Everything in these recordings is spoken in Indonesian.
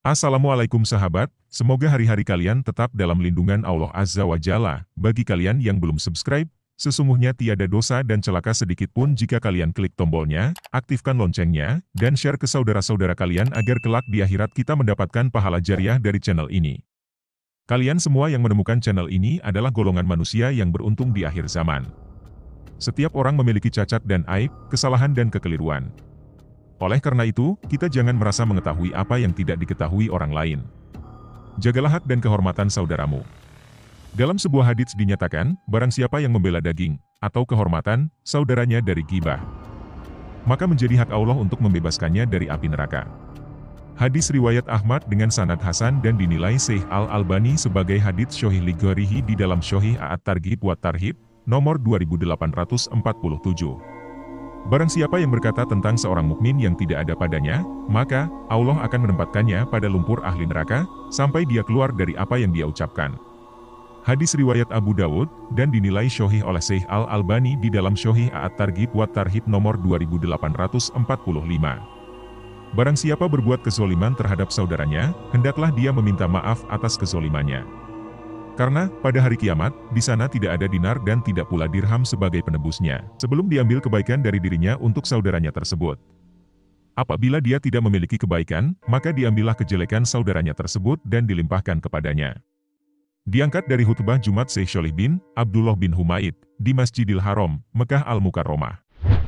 Assalamualaikum sahabat, semoga hari-hari kalian tetap dalam lindungan Allah Azza wa Jalla. Bagi kalian yang belum subscribe, sesungguhnya tiada dosa dan celaka sedikit pun jika kalian klik tombolnya, aktifkan loncengnya, dan share ke saudara-saudara kalian agar kelak di akhirat kita mendapatkan pahala jariah dari channel ini. Kalian semua yang menemukan channel ini adalah golongan manusia yang beruntung di akhir zaman. Setiap orang memiliki cacat dan aib, kesalahan dan kekeliruan. Oleh karena itu, kita jangan merasa mengetahui apa yang tidak diketahui orang lain. Jagalah hak dan kehormatan saudaramu. Dalam sebuah hadits dinyatakan, barang siapa yang membela daging, atau kehormatan, saudaranya dari ghibah, maka menjadi hak Allah untuk membebaskannya dari api neraka. Hadis riwayat Ahmad dengan sanad hasan dan dinilai Syekh Al-Albani sebagai hadits Sahih li Ghairihi di dalam Sahih At-Targhib wa Tarhib, nomor 2847. Barang siapa yang berkata tentang seorang mukmin yang tidak ada padanya, maka Allah akan menempatkannya pada lumpur ahli neraka, sampai dia keluar dari apa yang dia ucapkan. Hadis riwayat Abu Dawud, dan dinilai Sahih oleh Syekh Al-Albani di dalam Sahih At-Targhib wa Tarhib nomor 2845. Barang siapa berbuat kezoliman terhadap saudaranya, hendaklah dia meminta maaf atas kezolimannya. Karena, pada hari kiamat, di sana tidak ada dinar dan tidak pula dirham sebagai penebusnya, sebelum diambil kebaikan dari dirinya untuk saudaranya tersebut. Apabila dia tidak memiliki kebaikan, maka diambillah kejelekan saudaranya tersebut dan dilimpahkan kepadanya. Diangkat dari khutbah Jumat Syekh Sholih bin Abdullah bin Humaid, di Masjidil Haram, Mekah Al-Mukarramah.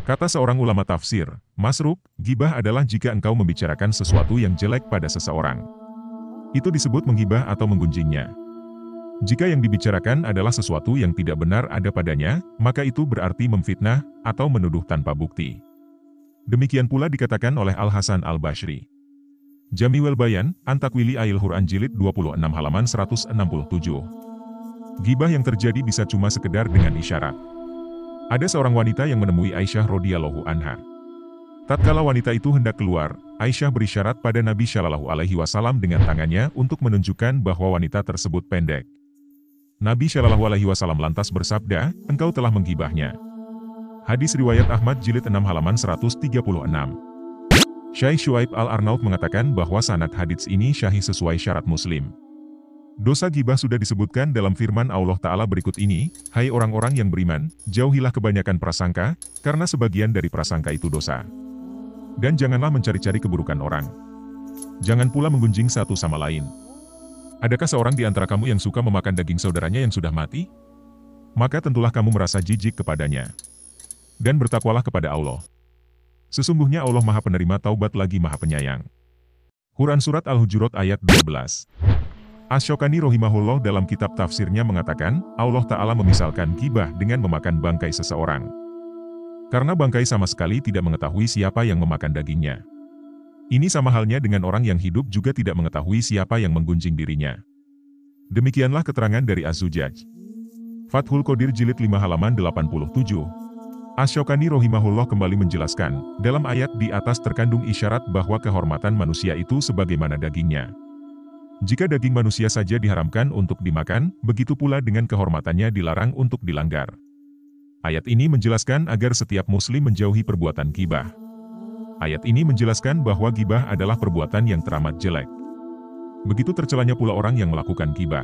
Kata seorang ulama tafsir, Masruk, ghibah adalah jika engkau membicarakan sesuatu yang jelek pada seseorang. Itu disebut menghibah atau menggunjingnya. Jika yang dibicarakan adalah sesuatu yang tidak benar ada padanya, maka itu berarti memfitnah, atau menuduh tanpa bukti. Demikian pula dikatakan oleh Al-Hasan Al-Bashri. Jami'ul Bayan, An-Takwili Al-Quran Jilid 26 halaman 167. Ghibah yang terjadi bisa cuma sekedar dengan isyarat. Ada seorang wanita yang menemui Aisyah radhiyallahu anha. Tatkala wanita itu hendak keluar, Aisyah berisyarat pada Nabi Shallallahu Alaihi Wasallam dengan tangannya untuk menunjukkan bahwa wanita tersebut pendek. Nabi Shallallahu Alaihi Wasallam lantas bersabda, engkau telah menggibahnya. Hadis riwayat Ahmad Jilid 6 halaman 136. Syekh Syuaib Al-Arnaud mengatakan bahwa sanad hadits ini sahih sesuai syarat Muslim. Dosa ghibah sudah disebutkan dalam firman Allah Ta'ala berikut ini, hai orang-orang yang beriman, jauhilah kebanyakan prasangka, karena sebagian dari prasangka itu dosa. Dan janganlah mencari-cari keburukan orang. Jangan pula menggunjing satu sama lain. Adakah seorang di antara kamu yang suka memakan daging saudaranya yang sudah mati? Maka tentulah kamu merasa jijik kepadanya. Dan bertakwalah kepada Allah. Sesungguhnya Allah Maha Penerima Taubat lagi Maha Penyayang. Quran Surat Al-Hujurat ayat 12. Asy-Syokani rahimahullah dalam kitab tafsirnya mengatakan, Allah Ta'ala memisalkan ghibah dengan memakan bangkai seseorang. Karena bangkai sama sekali tidak mengetahui siapa yang memakan dagingnya. Ini sama halnya dengan orang yang hidup juga tidak mengetahui siapa yang menggunjing dirinya. Demikianlah keterangan dari Az-Zujaj. Fathul Qadir Jilid 5 halaman 87. Asy-Syokani rahimahullah kembali menjelaskan, dalam ayat di atas terkandung isyarat bahwa kehormatan manusia itu sebagaimana dagingnya. Jika daging manusia saja diharamkan untuk dimakan, begitu pula dengan kehormatannya dilarang untuk dilanggar. Ayat ini menjelaskan agar setiap muslim menjauhi perbuatan ghibah. Ayat ini menjelaskan bahwa ghibah adalah perbuatan yang teramat jelek. Begitu tercelanya pula orang yang melakukan ghibah.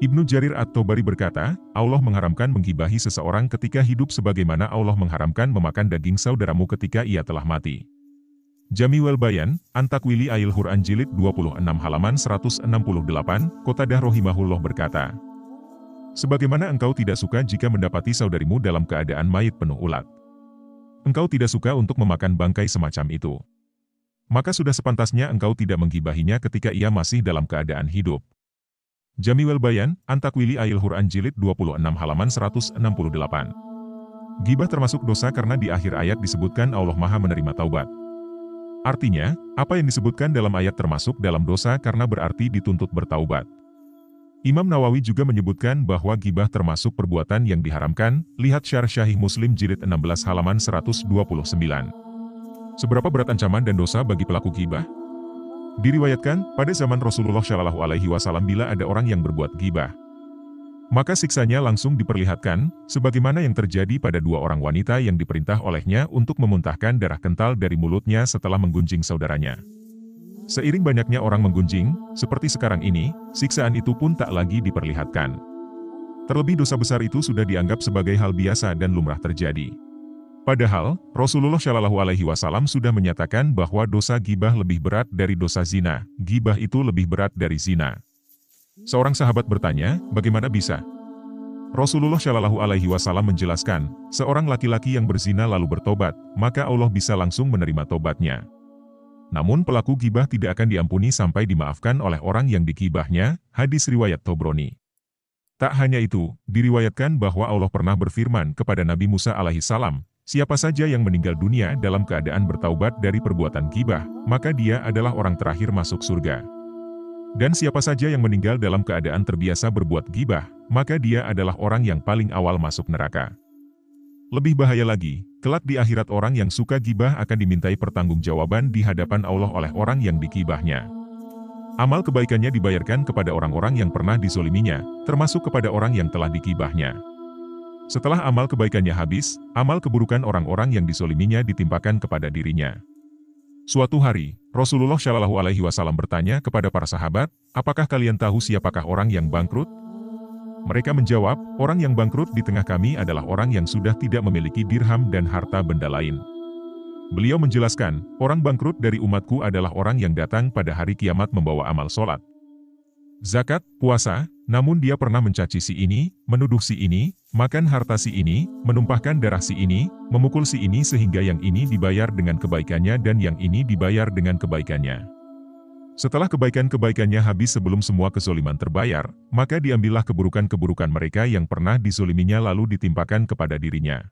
Ibnu Jarir At-Tabari berkata, Allah mengharamkan menggibahi seseorang ketika hidup sebagaimana Allah mengharamkan memakan daging saudaramu ketika ia telah mati. Jami'ul Bayan, An-Takwili Al-Quran Jilid 26 halaman 168, Qatadah rahimahullah berkata, sebagaimana engkau tidak suka jika mendapati saudarimu dalam keadaan mayit penuh ulat. Engkau tidak suka untuk memakan bangkai semacam itu. Maka sudah sepantasnya engkau tidak menggibahinya ketika ia masih dalam keadaan hidup. Jami'ul Bayan, An-Takwili Al-Quran Jilid 26 halaman 168. Ghibah termasuk dosa karena di akhir ayat disebutkan Allah Maha Menerima Taubat. Artinya, apa yang disebutkan dalam ayat termasuk dalam dosa karena berarti dituntut bertaubat. Imam Nawawi juga menyebutkan bahwa ghibah termasuk perbuatan yang diharamkan, lihat Syarh Sahih Muslim Jilid 16 halaman 129. Seberapa berat ancaman dan dosa bagi pelaku ghibah? Diriwayatkan, pada zaman Rasulullah Shallallahu Alaihi Wasallam bila ada orang yang berbuat ghibah, maka siksanya langsung diperlihatkan, sebagaimana yang terjadi pada dua orang wanita yang diperintah olehnya untuk memuntahkan darah kental dari mulutnya setelah menggunjing saudaranya. Seiring banyaknya orang menggunjing, seperti sekarang ini, siksaan itu pun tak lagi diperlihatkan. Terlebih dosa besar itu sudah dianggap sebagai hal biasa dan lumrah terjadi. Padahal, Rasulullah Shallallahu Alaihi Wasallam sudah menyatakan bahwa dosa gibah lebih berat dari dosa zina, gibah itu lebih berat dari zina. Seorang sahabat bertanya, bagaimana bisa? Rasulullah Shallallahu Alaihi Wasallam menjelaskan, seorang laki-laki yang berzina lalu bertobat, maka Allah bisa langsung menerima tobatnya. Namun pelaku gibah tidak akan diampuni sampai dimaafkan oleh orang yang digibahnya, hadis riwayat Tobroni. Tak hanya itu, diriwayatkan bahwa Allah pernah berfirman kepada Nabi Musa alaihissalam, siapa saja yang meninggal dunia dalam keadaan bertaubat dari perbuatan gibah, maka dia adalah orang terakhir masuk surga. Dan siapa saja yang meninggal dalam keadaan terbiasa berbuat gibah, maka dia adalah orang yang paling awal masuk neraka. Lebih bahaya lagi, kelak di akhirat orang yang suka gibah akan dimintai pertanggungjawaban di hadapan Allah oleh orang yang digibahnya. Amal kebaikannya dibayarkan kepada orang-orang yang pernah dizoliminya, termasuk kepada orang yang telah digibahnya. Setelah amal kebaikannya habis, amal keburukan orang-orang yang dizoliminya ditimpakan kepada dirinya. Suatu hari, Rasulullah Shallallahu Alaihi Wasallam bertanya kepada para sahabat, apakah kalian tahu siapakah orang yang bangkrut? Mereka menjawab, orang yang bangkrut di tengah kami adalah orang yang sudah tidak memiliki dirham dan harta benda lain. Beliau menjelaskan, orang bangkrut dari umatku adalah orang yang datang pada hari kiamat membawa amal sholat, zakat, puasa, namun dia pernah mencaci si ini, menuduh si ini, makan harta si ini, menumpahkan darah si ini, memukul si ini sehingga yang ini dibayar dengan kebaikannya dan yang ini dibayar dengan kebaikannya. Setelah kebaikan-kebaikannya habis sebelum semua kezoliman terbayar, maka diambillah keburukan-keburukan mereka yang pernah dizoliminya lalu ditimpakan kepada dirinya.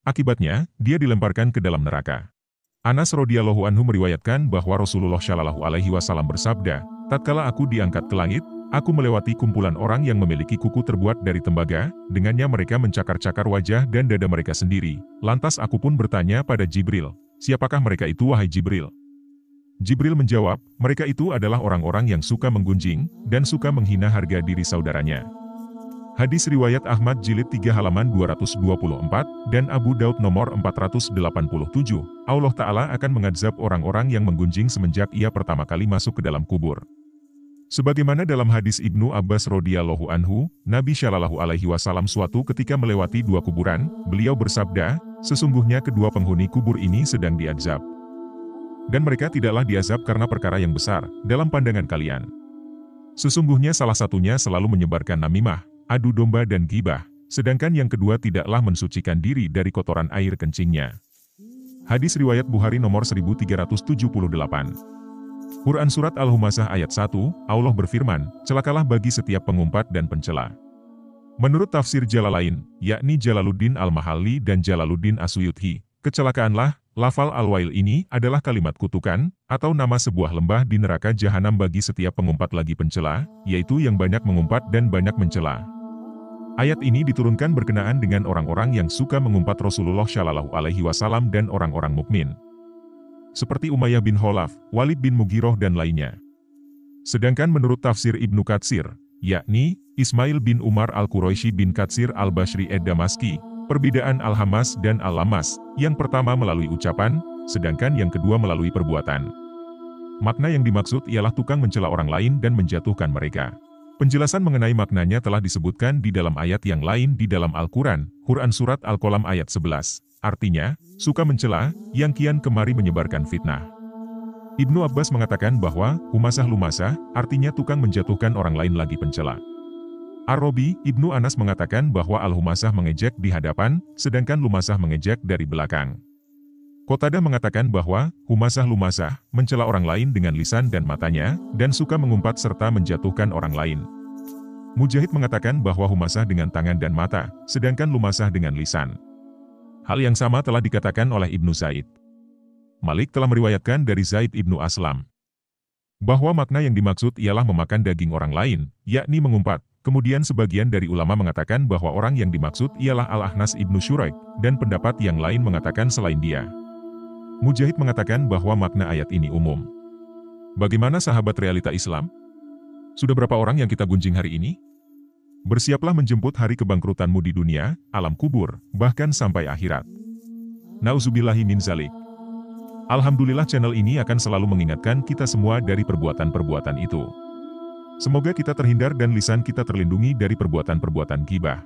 Akibatnya, dia dilemparkan ke dalam neraka. Anas radhiyallahu anhu meriwayatkan bahwa Rasulullah Shallallahu Alaihi Wasallam bersabda, tatkala aku diangkat ke langit, aku melewati kumpulan orang yang memiliki kuku terbuat dari tembaga, dengannya mereka mencakar-cakar wajah dan dada mereka sendiri. Lantas aku pun bertanya pada Jibril, siapakah mereka itu wahai Jibril? Jibril menjawab, mereka itu adalah orang-orang yang suka menggunjing, dan suka menghina harga diri saudaranya. Hadis riwayat Ahmad jilid 3 halaman 224, dan Abu Daud nomor 487, Allah Ta'ala akan mengazab orang-orang yang menggunjing semenjak ia pertama kali masuk ke dalam kubur. Sebagaimana dalam hadis Ibnu Abbas radhiyallahu anhu, Nabi Shallallahu Alaihi Wasallam suatu ketika melewati dua kuburan, beliau bersabda, sesungguhnya kedua penghuni kubur ini sedang diazab. Dan mereka tidaklah diazab karena perkara yang besar, dalam pandangan kalian. Sesungguhnya salah satunya selalu menyebarkan namimah, adu domba dan gibah, sedangkan yang kedua tidaklah mensucikan diri dari kotoran air kencingnya. Hadis riwayat Bukhari nomor 1378. Quran Surat Al-Humasah ayat 1, Allah berfirman, celakalah bagi setiap pengumpat dan pencela. Menurut tafsir Jalalain, yakni Jalaluddin Al-Mahalli dan Jalaluddin As-Suyuti, kecelakaanlah, lafal al-wail ini adalah kalimat kutukan, atau nama sebuah lembah di neraka jahanam bagi setiap pengumpat lagi pencela, yaitu yang banyak mengumpat dan banyak mencela. Ayat ini diturunkan berkenaan dengan orang-orang yang suka mengumpat Rasulullah Shallallahu Alaihi Wasallam dan orang-orang mukmin, seperti Umayyah bin Khalaf, Walid bin Mughirah dan lainnya. Sedangkan menurut tafsir Ibnu Katsir, yakni Ismail bin Umar al-Quraisy bin Katsir al-Bashri ed-Damaski, perbedaan al-Hamas dan al-Lamas, yang pertama melalui ucapan, sedangkan yang kedua melalui perbuatan. Makna yang dimaksud ialah tukang mencela orang lain dan menjatuhkan mereka. Penjelasan mengenai maknanya telah disebutkan di dalam ayat yang lain di dalam Al-Quran, Quran Surat Al-Qalam ayat 11. Artinya, suka mencela, yang kian kemari menyebarkan fitnah. Ibnu Abbas mengatakan bahwa, humasah-lumasah, artinya tukang menjatuhkan orang lain lagi pencela. Ar-Rabi, Ibnu Anas mengatakan bahwa al-humasah mengejek di hadapan, sedangkan lumasah mengejek dari belakang. Qatadah mengatakan bahwa, humasah-lumasah, mencela orang lain dengan lisan dan matanya, dan suka mengumpat serta menjatuhkan orang lain. Mujahid mengatakan bahwa humasah dengan tangan dan mata, sedangkan lumasah dengan lisan. Hal yang sama telah dikatakan oleh Ibnu Zaid. Malik telah meriwayatkan dari Zaid Ibnu Aslam, bahwa makna yang dimaksud ialah memakan daging orang lain, yakni mengumpat. Kemudian sebagian dari ulama mengatakan bahwa orang yang dimaksud ialah Al-Ahnas Ibnu Syuraik, dan pendapat yang lain mengatakan selain dia. Mujahid mengatakan bahwa makna ayat ini umum. Bagaimana sahabat realita Islam? Sudah berapa orang yang kita gunjing hari ini? Bersiaplah menjemput hari kebangkrutanmu di dunia, alam kubur, bahkan sampai akhirat. Nauzubillahi min zalik. Alhamdulillah channel ini akan selalu mengingatkan kita semua dari perbuatan-perbuatan itu. Semoga kita terhindar dan lisan kita terlindungi dari perbuatan-perbuatan ghibah.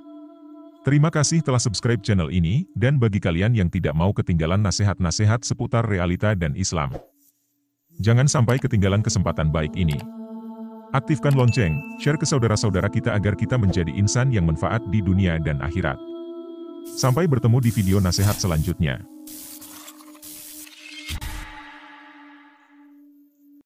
Terima kasih telah subscribe channel ini, dan bagi kalian yang tidak mau ketinggalan nasihat-nasihat seputar realita dan Islam, jangan sampai ketinggalan kesempatan baik ini. Aktifkan lonceng, share ke saudara-saudara kita agar kita menjadi insan yang manfaat di dunia dan akhirat. Sampai bertemu di video nasihat selanjutnya.